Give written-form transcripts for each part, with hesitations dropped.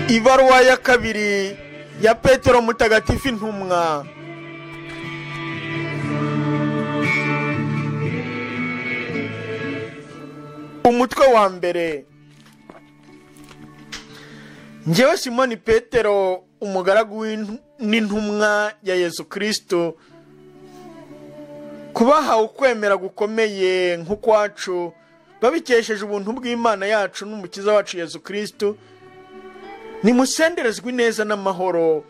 Ibaruwa ya kabiri ya Petero mutagatifu intumwa. Umutwe wa mbere. Njyewe Simoni Petero, umugaragu n'intumwa ya Yesu Kristo, kubaha ukwemera gukomeye nk'ukwacu babikesheje ubuntu bw'Imana yacu n'umukiza wacu Yesu Kristo, nimusenderezwe neza n'amahoro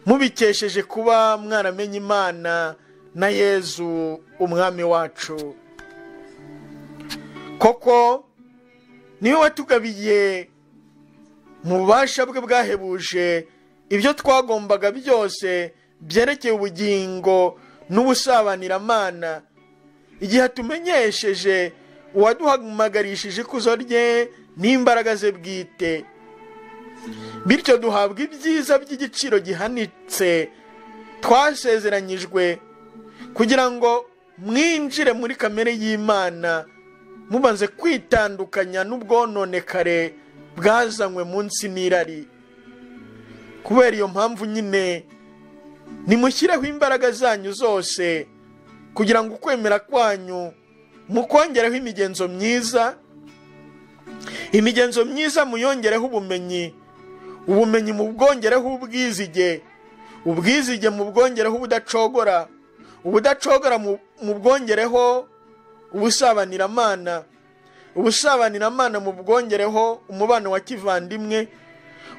mubikesheje kuba mwaramenye Imana na Yesu umwami wacu. Koko niwe watugabiye mu bubasha bwe bwahebuje ibyo twagombaga byose byerekeye ubugingo n'ubusabaniramana, igihe atumenyesheje uwaduhamagarishije ikuzo rye n'imbaraga ze bwite, bityo duhabwa ibyiza by'igiciro gihanitse twasezeranyijwe, kugira ngo mwinjire muri kamere y'Imana mubanze kwitandukanya n'ubwononekare bwazanywe munsi n'irari. Kubera iyo mpamvu nyine nimushyireho imbaraga zanyu zose kugira ngo ukwemera kwanyu mukongereho imigenzo myiza muyongereho ubumenyi, ubumenyi mubwongereho ubwizige mubwongereho ubudacogora, ubudacogora mubwongereho ubusabaniramana, ubusabaniramana mubwongereho umubano wa kivandimwe,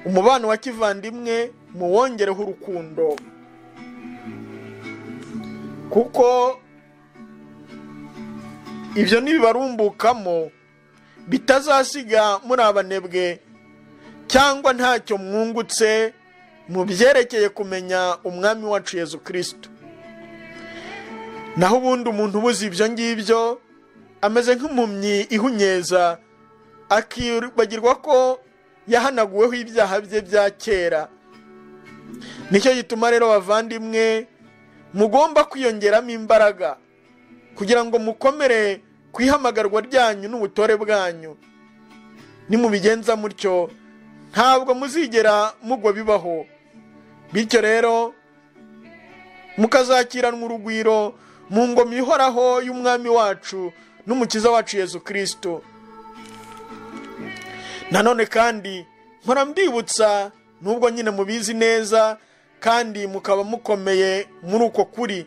umubano wa kivandimwe muwongereho urukundo. Kuko ibyo nibibarumbukamo bitazasiga muri abanebwe cyangwa ntacyo mwungutse mu byerekeye kumenya umwami wacu Yesu Kristo. Naho ubundi umuntu ubuze ibyo ngibyo ameze nk'impumyi ihunyeza, akibagirwa ko yahanaguweho ibyaha bye bya kera. Nicyo gituma rero bavandimwe mugomba kwiyongeramo imbaraga kugira ngo mukomere ku ihamagarwa ryanyu n'ubutore bwanyu. Nimubigenza mutyo ntabwo muzigera mugwa bibaho, bityo rero mukazakiranwa urugwiro mu ngoma ihoraho y'umwami wacu n'umukiza wacu Yesu Kristo. Nanone kandi mpora mbibutsa, nubwo nyine mubizi neza kandi mukaba mukomeye muri uko kuri,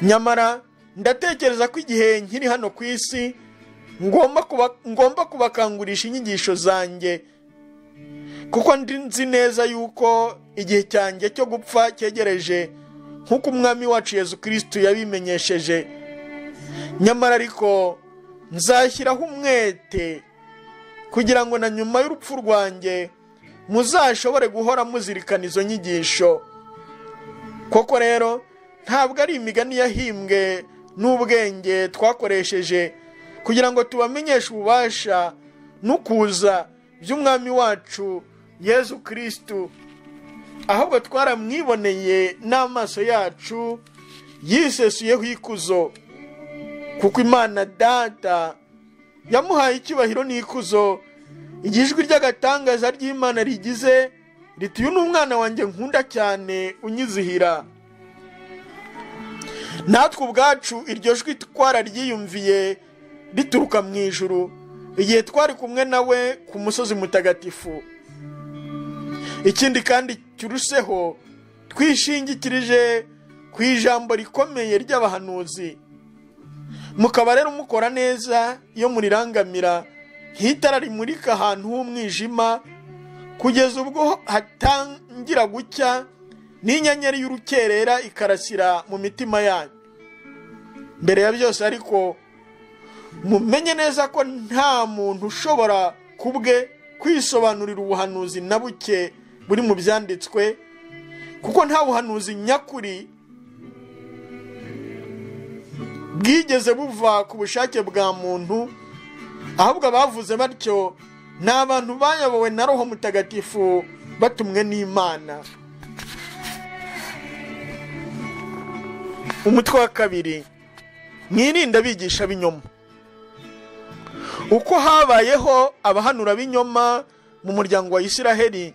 nyamara ndatekereza ko igihe nkiri hano ku isi ngomba kubakangurisha inyigisho zanjye, kuko nzi neza yuko igihe cyanjye cyo gupfa cyegereje nk'uko umwami wacu Yesu Kristo yabimenyesheje. Nyamara ariko nzashyiraho umwete kugira ngo na nyuma y'urupfu rwanjye muzashobore guhora muzirikana izo nyigisho. Koko rero ntabwo ari imigani yahimbwe n'ubwenge twakoresheje kugira ngo tubamenyeshe ububasha n'ukuza by'umwami wacu Yesu Kristo, ahubwo twaramwiboneye n'amaso yacu yisesuyeho ikuzo, kuko Imana Data yamuhaye icyubahiro n'ikuzo, ijwi ry'agatangaza ry'Imana rigize riti, uyu ni umwana wanjye nkunda cyane unyizihira. Natwe ubwacu iryo jwi twararyiyumviye rituruka mu ijuru igihe twari kumwe nawe ku musozi mutagatifu. Ikindi kandi cyuruseho, twishingikirije ku ijambo rikomeye ry'abahanuzi, mukaba rero mukora neza iyo murirangamira nk'itara rimurika ahantu h'umwijima, kugeza ubwo hatangira gucya n'inyenyeri y'urukerera ikarasira mu mitima yanyu. Mbere ya byose ariko mumenye neza ko nta muntu ushobora kubwe kwisobanurira ubuhanuzi na buke buri mu byanditswe, kuko nta buhanuzi nyakuri bwigeze buva ku bushake bwa muntu, ahubwo abavuze batyo ni abantu bayobowe na Roho Mutagatifu batumwe n'Imana. Umutwe wa kabiri. Mwirinde abigisha b'inyoma. Uko habayeho abahanura b'inyoma mu muryango wa Isiraheli,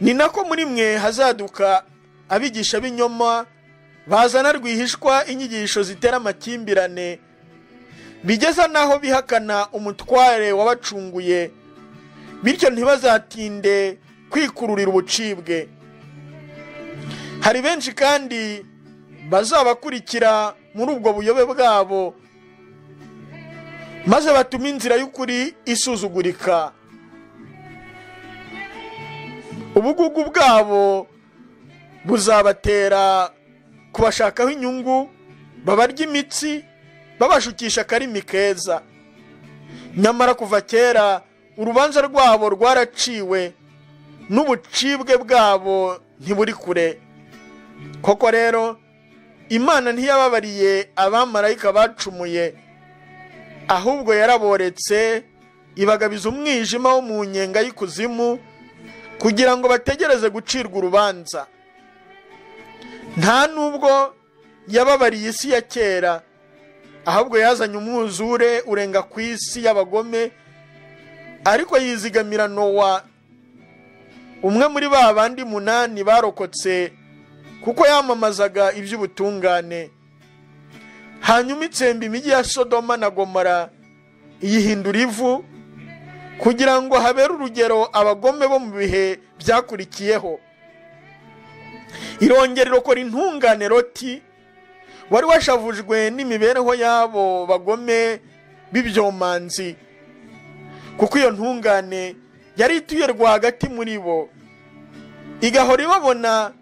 ni nako muri mwe hazaduka abigisha b'inyoma bazana rwihishwa inyigisho zitera amakimbirane, bigeza naho bihakana umutware wabacunguye, bityo ntibazatinde kwikururira ubucibwe. Hari benshi kandi bazabakurikira muri ubwo buyobe bwabo, maze batuma inzira y'ukuri isuzugurika. Ubugugu bwabo buzabatera kubashakaho inyungu, babarya imitsi, babashukisha akarimi keza. Nyamara kuva kera urubanza rwabo rwaraciwe, n'ubucibwe bwabo ntiburi kure. Koko rero Imana ntiyababariye abamarayika bacumuye, ahubwo yaraboretse ibagabiza umwijima wo mu nyenga y'ikuzimu, kugira ngo bategereze gucirwa urubanza. Nta nubwo yababariye isi ya kera, ahubwo yazanye umwuzure urenga ku isi y'abagome, ariko yizigamira Nowa, umwe muri ba bandi 8 barokotse kuko yamamazaga iby'ubutungane. Hanyuma itsemba imijyi ya Sodoma na Gomora, iyihindura ivu, kugira ngo habere urugero abagome bo mu bihe byakurikiyeho. Irongera irokora intungane Loti, wari washavujwe n'imibereho yabo bagome b'ibyomanzi, kuko iyo ntungane yari ituye rwagati muri bo, igahora ibabona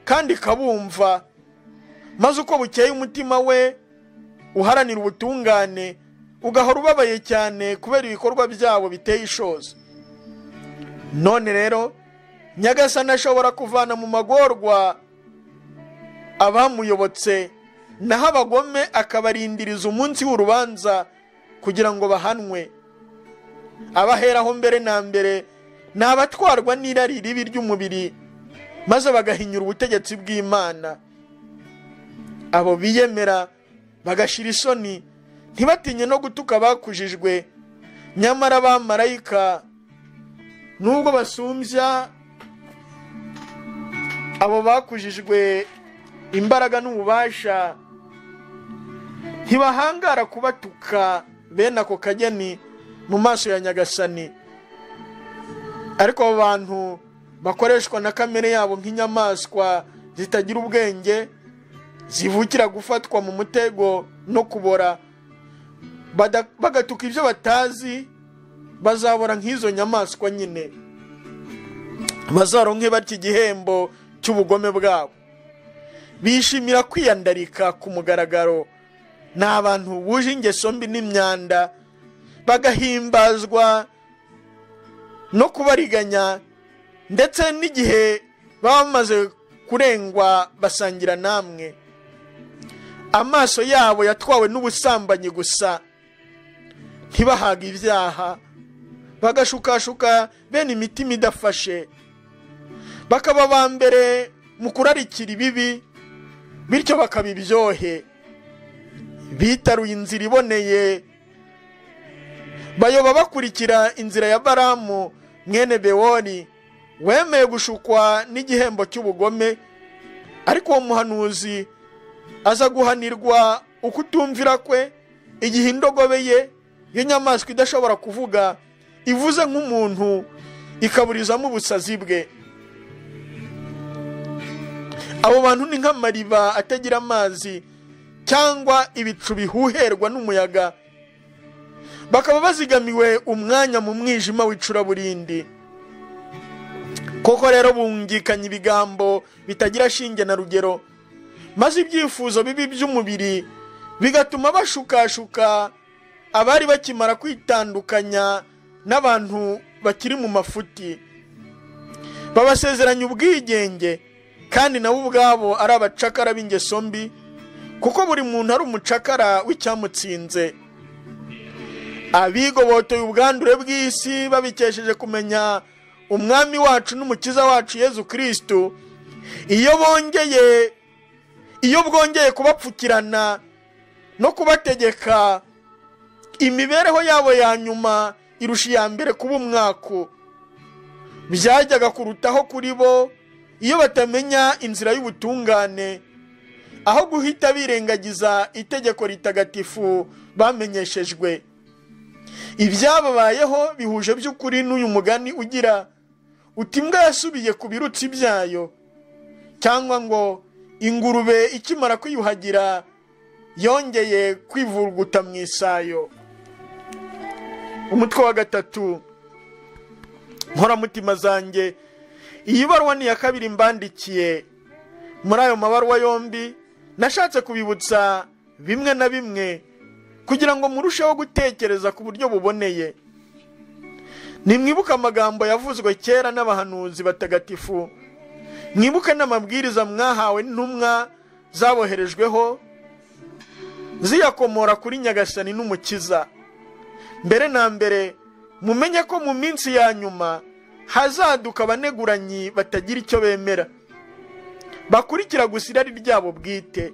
kandi ikabumva, maze uko bukeye umutima we uharanira ubutungane ugahora ubabaye cyane kubera ibikorwa byabo biteye ishozi. None rero Nyagasani ashobora kuvana mu magorwa abamuyobotse, naho abagome akabarindiriza umunsi w'urubanza kugira ngo bahanwe. Abaheraho mbere na mbere ni abatwarwa n'irari ribi ry'umubiri, maze bagahinyura ubutegetsi bw'Imana. Abo biyemera bagashira isoni, ntibatinye no gutuka bakujijwe, nyamara abamarayika nubwo basumbya abo bakujijwe imbaraga n'ububasha, ntibahangara kubatuka bene ako kageni mu maso ya Nyagasani. Ariko abo bantu bakoreshwa na kamere yabo nk'inyamaswa zitagira ubwenge, zivukira gufatwa mu mutego no kubora, bagatuka ibyo batazi, bazabora nk'izo nyamaswa nyine, bazaronke batya igihembo cy'ubugome bwabo. Bishimira kwiyandarika ku mugaragaro, ni abantu buje ingeso mbi n'imyanda, bagahimbazwa no kubariganya, ndetse n'igihe baba bamaze kurengwa basangira namwe. Amaso yabo yatwawe n'ubusambanyi gusa, ntibahaga ibyaha, bagashukashuka bene imitima idafashe, bakaba ba mbere mu kurarikira ibibi, bityo bakaba ibyohe. Bitaruye inzira iboneye, bayoba bakurikira inzira ya Balamu mwene Bewori, wemeye gushukwa n'igihembo cy'ubugome, ariko uwo muhanuzi aza guhanirwa ukutumvira kwe, igihe indogobe ye, iyo nyamaswa idashobora kuvuga, ivuze nk'umuntu ikaburizamo ubusazi bwe. Abo bantu ni nk'amariba atagira amazi, cyangwa ibicu bihuherwa n'umuyaga, bakaba bazigamiwe umwanya mu mwijima w'icuraburindi. Koko rero bungikanye ibigambo bitagira shinge na rugero, maze ibyifuzo bibi by'umubiri bigatuma bashukashuka abari bakimara kwitandukanya n'abantu bakiri mu mafuti. Babasezeranya ubwigenge, kandi nabo ubwabo ari abacakara b'ingeso mbi, kuko buri muntu ari umucakara w'icyamutsinze. Abigobotoye ubwandure bw'isi babikesheje kumenya umwami wacu n'umukiza wacu Yezu Kristo, iyo bwongeye kubapfukirana no kubategeka, imibereho yabo ya nyuma irusha iya mbere kuba umwaku. byajyaga kurutaho kuri bo iyo batamenya inzira y'ubutungane, aho guhita birengagiza itegeko ritagatifu bamenyeshejwe. Ibyababayeho bihuje by'ukuri n'uyu mugani ugira uti imbwa yasubiye ku birutsi byayo, cyangwa ngo ingurube ikimara kwiyuhagira yongeye kwivuruguta mu isayo. Umutwe wa 3, nkoramutima zanjye. Iyi baruwa ni ya kabiri mbandikiye. Muri ayo mabaruwa yombi nashatse kubibutsa bimwe na bimwe kugira ngo murusheho gutekereza ku buryo buboneye. Nimwibuka amagambo yavuzwe kera n'abahanuzi batagatifu, mwibuke n'amabwiriza mwahawe n'intumwa zaboherejweho ziyakomora kuri Nyagasani n'Umukiza. Mbere na mbere mumenye ko mu minsi ya nyuma hazaduka abaneguranyi batagira icyo bemera, bakurikira gusa irari ryabo bwite,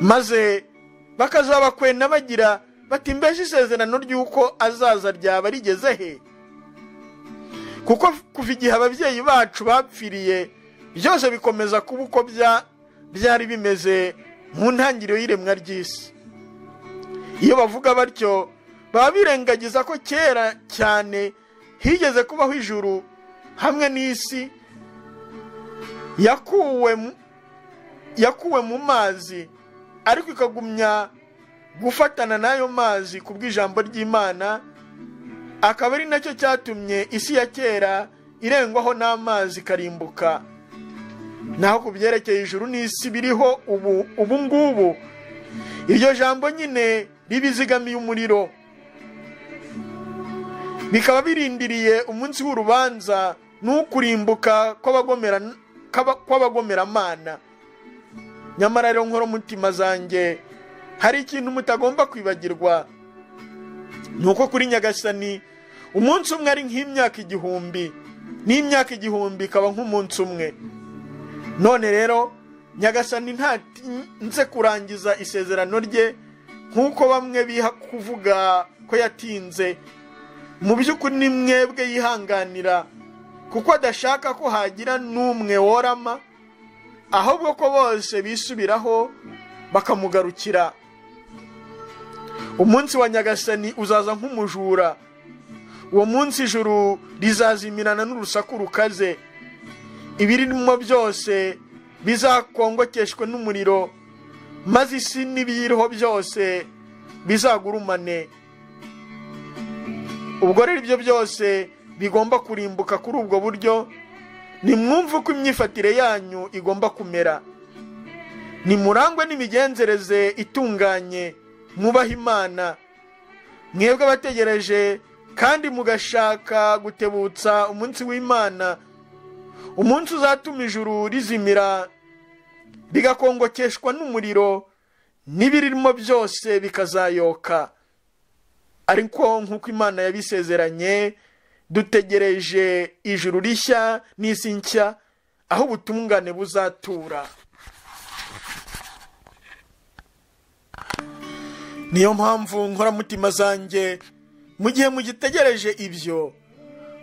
maze bakazabakwena bagira bati mbese isezerano ry'uko azaza ryaba rigeze he? Kuko kuva igihe ababyeyi bacu bapfiriye byose bikomeza kuba uko byari bimeze mu ntangiriro y'iremwa ry'isi. Iyo bavuga batyo baba birengagiza ko kera cyane higeze kubaho ijuru hamwe n'isi yakuwe mu mazi, ariko ikagumya gufatana n'ayo mazi ku bw'ijambo ry'Imana, akaba ari nacyo cyatumye isi ya kera irengwaho n'amazi ikarimbuka. Naho ku byerekeye ijuru n'isi biriho ubu ngubu, iryo jambo nyine ribizigamiye umuriro, bikaba birindiriye umunsi w'urubanza n'ukurimbuka kw'abagomeramana. Nyamara rero nkoramutima zanjye, hari ikintu mutagomba kwibagirwa, nuko kuri Nyagasani umunsi umwe ari nk'imyaka 1000, n'imyaka 1000 ikaba nk'umunsi umwe. None rero Nyagasani ntatinze kurangiza isezerano rye nk'uko bamwe biha kuvuga ko yatinze. Mu by'ukuri ni mwebwe yihanganira, kuko adashaka ko hagira n'umwe worama, ahubwo ko bose bisubiraho bakamugarukira. Umunsi wa Nyagasani uzaza nk'umujura. Uwo munsi ijuru rizazimirana n'urusaku rukaze, ibirimo byose bizakongokeshwe n'umuriro, maze isi n'ibiyiriho byose bizagurumane. Ubwo rero ibyo byose bigomba kurimbuka kuri ubwo buryo. Nimwumve uko imyifatire yanyu igomba kumera. Nimurangwe n'imigenzereze itunganye, mwubaha Imana, mwebwe abategereje kandi mugashaka gutebutsa umunsi w'Imana, umunsi uzatuma ijuru rizimira rigakongokeshwa n'umuriro, n'ibirimo byose bikazayoka. Ariko nk'uko Imana yabisezeranye, dutegereje ijuru rishya n'isi nshya, aho ubutungane buzatura. Niyo mpamvu nkoramutima zanjye, mu gihe mugitegereje ibyo,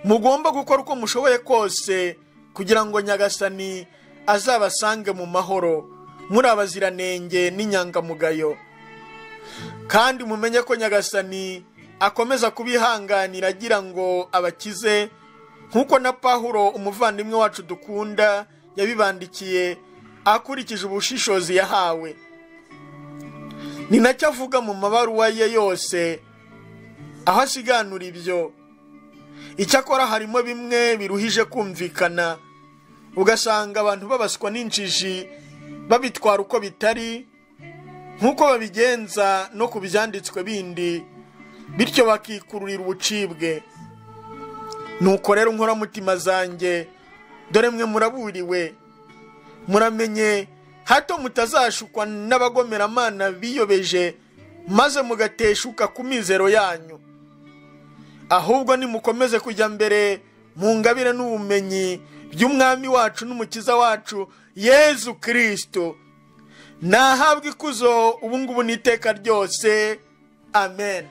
mugomba gukora uko mushoboye kose kugira ngo Nyagasani azabasange mu mahoro, muri abaziranenge n'inyangamugayo. Kandi mumenye ko Nyagasani akomeza kubihanganira agira ngo abakize, nk'uko na Pawulo umuvandimwe wacu dukunda yabibandikiye akurikije ubushishozi yahawe. Ni nacyo avuga mu mabaruwa ye yose aho asiganura ibyo. Icyakora harimo bimwe biruhije kumvikana, ugasanga abantu babaswa n'injiji babitwara uko bitari, nk'uko babigenza no ku byanditswe bindi, bityo bakikururira ubucibwe. Nuko rero nkoramutima zanjye, dore mwe muraburiwe, muramenye hato mutazashukwa n'abagomeramana biyobeje, maze mugateshuka ku mizero yanyu. Ahubwo nimukomeze kujya mbere mu ngabire n'ubumenyi by'Umwami wacu n'Umukiza wacu Yezu Kristo. Nahabwe ikuzo ubu ngubu n'iteka ryose. Amen.